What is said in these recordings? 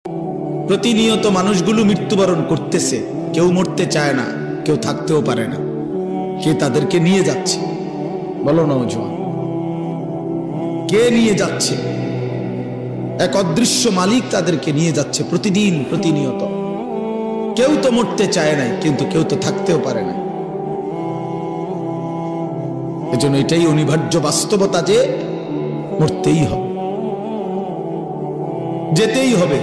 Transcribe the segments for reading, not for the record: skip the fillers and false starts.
প্রতিনিয়ত মানুষগুলো মৃত্যুবরণ করতেছে, কেউ মরতে চায় না, কেউ থাকতেও পারে না, কে তাদেরকে নিয়ে যাচ্ছে বলো নওজোয়ান? কে নিয়ে যাচ্ছে? এক অদৃশ্য মালিক তাদেরকে নিয়ে যাচ্ছে প্রতিদিন প্রতিনিয়ত। কেউ তো মরতে চায় নাই, কিন্তু কেউ তো থাকতেও পারে না। এজন্য এটাই অনিবার্য বাস্তবতা যে মরতেই হবে, যেতেই হবে,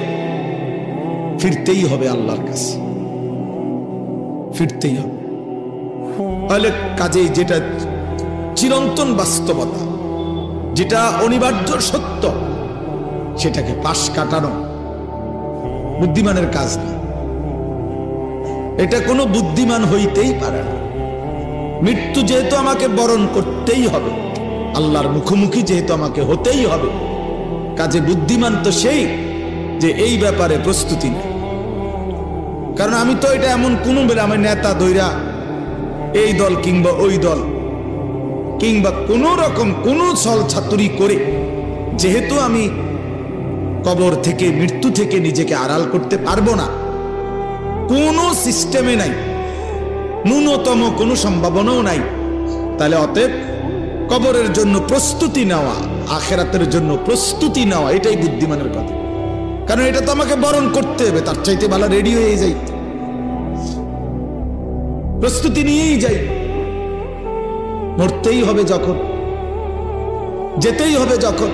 ফিরতেই হবে আল্লাহর কাছে, ফিরতেই হবে। তাহলে কাজেই যেটা চিরন্তন বাস্তবতা, যেটা অনিবার্য সত্য, সেটাকে পাশ কাটানো বুদ্ধিমানের কাজ না। এটা কোনো বুদ্ধিমান হইতেই পারে না। মৃত্যু যেহেতু আমাকে বরণ করতেই হবে, আল্লাহর মুখোমুখি যেহেতু আমাকে হতেই হবে, কাজে বুদ্ধিমান তো সেই যে এই ব্যাপারে প্রস্তুতি নেই। কারণ আমি তো এটা এমন কোনো বেলা আমার নেতা দৈরা এই দল কিংবা ওই দল কিংবা কোন রকম কোন ছল ছাতুরি করে যেহেতু আমি কবর থেকে, মৃত্যু থেকে নিজেকে আড়াল করতে পারবো না, কোনো সিস্টেমে নাই, ন্যূনতম কোনো সম্ভাবনাও নাই, তাহলে অতএব কবরের জন্য প্রস্তুতি নেওয়া, আখিরাতের জন্য প্রস্তুতি নেওয়া, এটাই বুদ্ধিমানের কথা। কারণ এটা তো আমাকে বরণ করতে হবে, তার চাইতে ভালো রেডি হয়ে যাই, প্রস্তুতি নিয়েই যাই। মরতেই হবে যখন, যেতেই হবে যখন।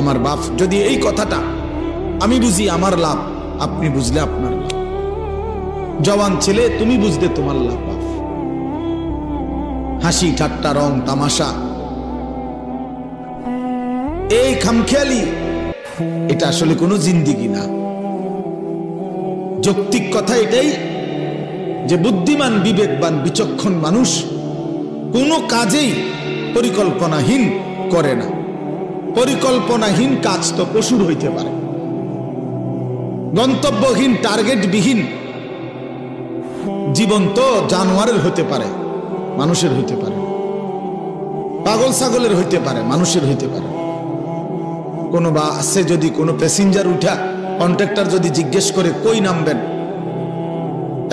আমার বাপ যদি এই কথাটা আমি বুঝি আমার লাভ, আপনি বুঝলে আপনার লাভ। জওয়ান ছেলে তুমি বুঝলে তোমার লাভ। বাপ হাসি ঠাট্টা রং তামাশা, এই খামখেয়ালি, এটা আসলে কোনো জিন্দিগি না। যৌক্তিক কথা এটাই যে বুদ্ধিমান, বিবেকবান, বিচক্ষণ মানুষ কোনো কাজেই পরিকল্পনাহীন করে না। পরিকল্পনাহীন কাজ তো পশুর হইতে পারে, গন্তব্যহীন টার্গেটবিহীন জীবন তো জানোয়ারের হতে পারে, মানুষের হইতে পারে, পাগল ছাগলের হইতে পারে, মানুষের হইতে পারে। কোনো বাসে যদি কোনো প্যাসেঞ্জার উঠা কন্ট্রাক্টর যদি জিজ্ঞেস করে কই নামবেন,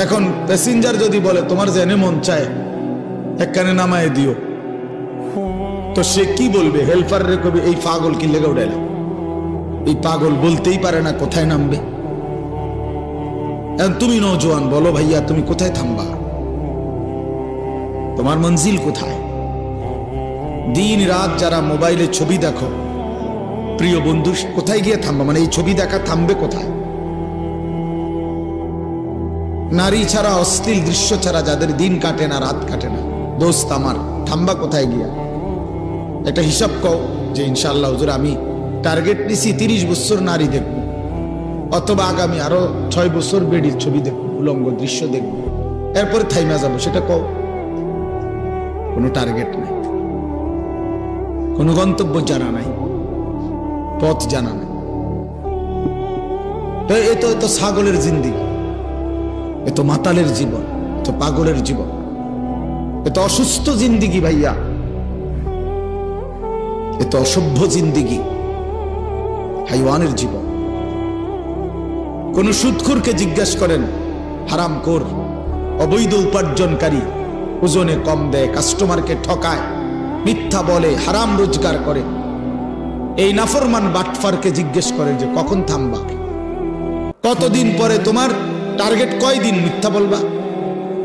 এখন প্যাসেঞ্জার যদি বলে তোমার জেনে মন চায় একখানে নামায় দিও, তো সে কি বলবে? হেল্পার রে কবি এই পাগল কি লেগে উঠাইলাম? এই পাগল বলতেই পারে না কোথায় নামবে। এখন তুমি নওজোয়ান, বলো ভাইয়া তুমি কোথায় থামবা? তোমার মঞ্জিল কোথায়? দিন রাত যারা মোবাইলে ছবি দেখো, প্রিয় বন্ধু, কোথায় গিয়ে থামবা? মানে এই ছবি দেখা থামবে কোথায়? নারী ছাড়া, অশ্লীল দৃশ্য ছাড়া যাদের দিন কাটে না, রাত কাটে না, দোস্ত আমার, থামবা কোথায় গিয়া? একটা হিসাব কও যে ইনশাআল্লাহ হুজুর আমি টার্গেট নিছি 30 বছর নারী দেখবো, অথবা আগামী আরো 6 বছর বেডির ছবি দেখবো, উলঙ্গ দৃশ্য দেখবো, এরপরে থাইমা যাবো, সেটা কও। কোনো টার্গেট নাই, কোনো গন্তব্য জানা নাই, পথ জানা নাই। তো এত ছাগলের জিন্দিগি, এত মাতালের জীবন, এত পাগলের জীবন, এত অসুস্থ জিন্দিগি ভাইয়া, এত অসভ্য জিন্দিগি, হাইওয়ানের জীবন। কোন সুদখোরকে জিজ্ঞেস করেন, হারামখোর, অবৈধ উপার্জনকারী, ওজনে কম দেয়, কাস্টমারকে ঠকায়, মিথ্যা বলে, হারাম রোজগার করে, এই নাফরমান বাটফারকে জিজ্ঞেস করেন যে কখন থামবা, কতদিন পরে তোমার টার্গেট, কয়দিন মিথ্যা বলবা,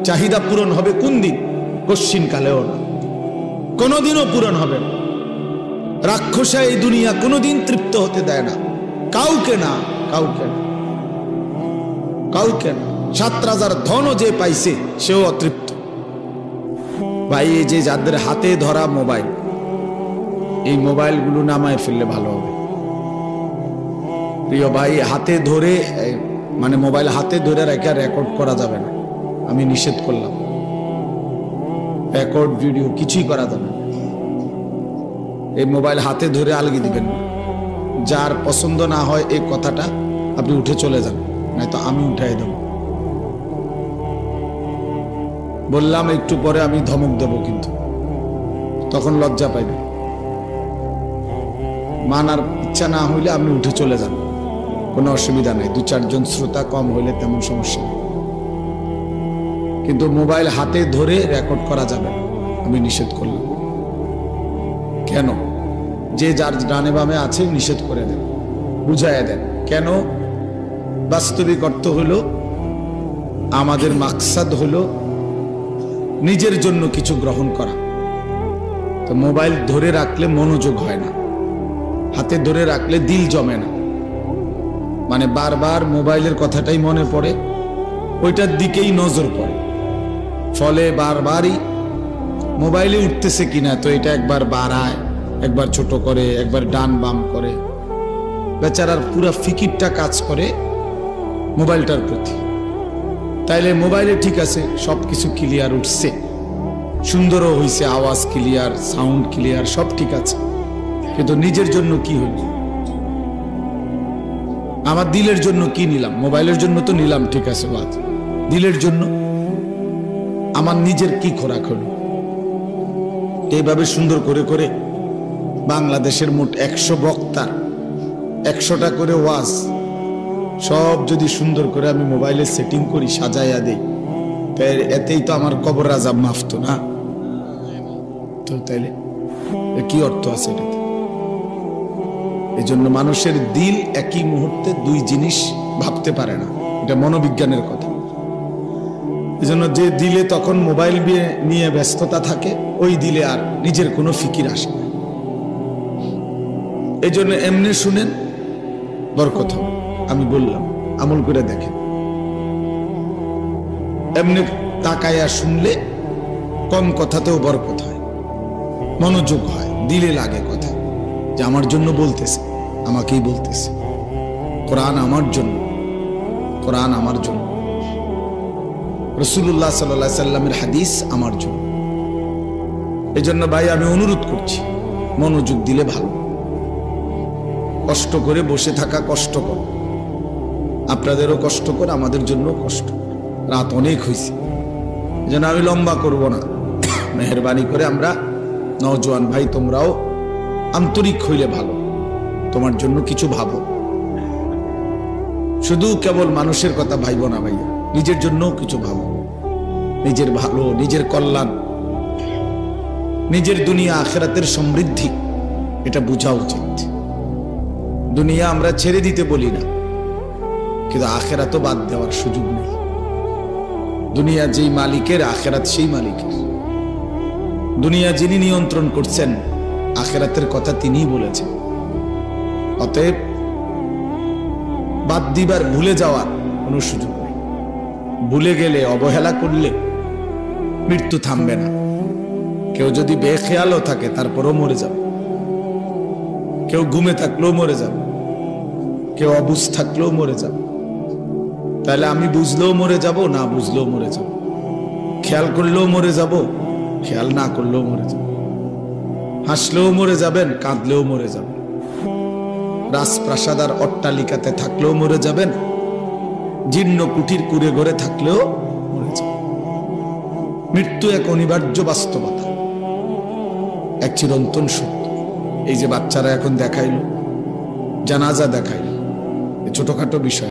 চাহিদা পূরণ হবে কোন দিন? কশ্চিন কালেও না, কোনদিনও পূরণ হবে না। রাক্ষসা এই দুনিয়া কোনোদিন তৃপ্ত হতে দেয় না, কাউকে না, কাউকে না, কাউকে না। 7 রাজার ধনও যে পাইছে সেও অতৃপ্ত। ভাই এই যে যাদের হাতে ধরা মোবাইল, এই মোবাইলগুলো নামায় ফেললে ভালো হবে। প্রিয় ভাই, হাতে ধরে, মানে মোবাইল হাতে ধরে রেখে রেকর্ড করা যাবে না, আমি নিষেধ করলাম। রেকর্ড ভিডিও কিছুই করা যাবে না। এই মোবাইল হাতে ধরে আলগি দিবেন না। যার পছন্দ না হয় এই কথাটা আপনি উঠে চলে যান, নয়তো আমি উঠাই দেব। বললাম একটু পরে আমি ধমক দেব, কিন্তু তখন লজ্জা পাইবে। মানার ইচ্ছা না হইলে আপনি উঠে চলে যান। কোনো অসুবিধা নেই, 2-4 জন শ্রোতা কম হইলে তেমন সমস্যা নেই। কিন্তু মোবাইল হাতে ধরে রেকর্ড করা যাবে না, আমি নিষেধ করলাম। কেন? যে যার ডানে বামে আছে নিষেধ করে দেন, বুঝাইয়া দেন। কেন? বাস্তবিক অর্থ হলো আমাদের মাকসাদ হলো নিজের জন্য কিছু গ্রহণ করা। তো মোবাইল ধরে রাখলে মনোযোগ হয় না, হাতে ধরে রাখলে দিল জমে না, মানে বারবার মোবাইলের কথাটাই মনে পড়ে, ওইটার দিকেই নজর পড়ে, ফলে বারবারই মোবাইলে উঠতেছে কিনা, তো এটা একবার বাড়ায়, একবার ছোট করে, একবার ডান বাম করে, বেচারার পুরা ফিকিরটা কাজ করে মোবাইলটার প্রতি। তাইলে মোবাইলে ঠিক আছে, সবকিছু ক্লিয়ার উঠছে, সুন্দরও হইছে, আওয়াজ ক্লিয়ার, সাউন্ড ক্লিয়ার, সব ঠিক আছে, কিন্তু নিজের জন্য কি হইল? আমার দিলের জন্য কি নিলাম? মোবাইলের জন্য তো নিলাম, ঠিক আছে, বাদ। দিলের জন্য আমার নিজের কি খোরাক হলো? এইভাবে সুন্দর করে করে বাংলাদেশের মোট 100 বক্তার 100টা করে ওয়াজ, সব যদি সুন্দর করে আমি মোবাইলে সেটিং করি, সাজাইয়া দেই, তাই এতেই তো আমার কবর আযাব মাফ তো না? তো তাইলে কি অর্থ আছে এটাতে? এই জন্য মানুষের দিল একই মুহূর্তে 2 জিনিস ভাবতে পারে না, এটা মনোবিজ্ঞানের কথা। এই জন্য যে দিলে তখন মোবাইল নিয়ে ব্যস্ততা থাকে, ওই দিলে আর নিজের কোনো ফিকির আসে না। এই জন্য এমনি শুনেন, বরকত হবে। আমি বললাম, আমল করে দেখেন। এমনি তাকায়া শুনলে কম কথাতেও বরকত হয়, মনোযোগ হয়, দিলে লাগে কথা, যে আমার জন্য বলতেছে, আমাকেই বলতেছে, কোরআন আমার জন্য, কোরআন আমার জন্য, রাসূলুল্লাহ সাল্লাল্লাহু আলাইহি সাল্লামের হাদিস আমার জন্য। এই জন্য ভাই আমি অনুরোধ করছি, মনোযোগ দিলে ভালো। কষ্ট করে বসে থাকা কষ্টকর, আপনাদেরও কষ্টকর, আমাদের জন্য কষ্ট। রাত অনেক হয়েছে, এই জন্য আমি লম্বা করব না। মেহেরবানি করে আমরা নওজোয়ান ভাই, তোমরাও আন্তরিক হইলে ভালো, তোমার জন্য কিছু ভাবো। শুধু কেবল মানুষের কথা ভাইব না ভাইয়া, নিজের জন্য কিছু ভাবো। নিজের ভালো, নিজের কল্যাণ, নিজের দুনিয়া আখিরাতের সমৃদ্ধি, এটা বোঝা উচিত। দুনিয়া আমরা ছেড়ে দিতে বলি না, কিন্তু আখিরাতও বাদ দেওয়ার সুযোগ নেই। দুনিয়া যেই মালিকের, আখিরাত সেই মালিকের। দুনিয়া যিনি নিয়ন্ত্রণ করছেন, আখিরাতের কথা তিনিই বলেছেন। অতএব বাদ দিবার, ভুলে যাওয়ার কোনো সুযোগ নেই। ভুলে গেলে, অবহেলা করলে মৃত্যু থামবে না। কেউ যদি বেখেয়ালও থাকে, তারপরও মরে যাবে। কেউ ঘুমে থাকলেও মরে যাবে, কেউ অবুঝ থাকলেও মরে যাবে। তাহলে আমি বুঝলেও মরে যাব, না বুঝলেও মরে যাব, খেয়াল করলেও মরে যাব, খেয়াল না করলেও মরে যাব, হাসলেও মরে যাবেন, কাঁদলেও মরে যাবেন, রাজপ্রাসাদ আর অট্টালিকাতে থাকলেও মরে যাবেন, জীর্ণ কুটির কুড়ে ঘরে থাকলেও মরে যাবেন। মৃত্যু এক অনিবার্য বাস্তবতা, এক চিরন্তন সত্য। এই যে বাচ্চারা এখন দেখাইল, জানাজা দেখাইল, ছোটখাটো বিষয়।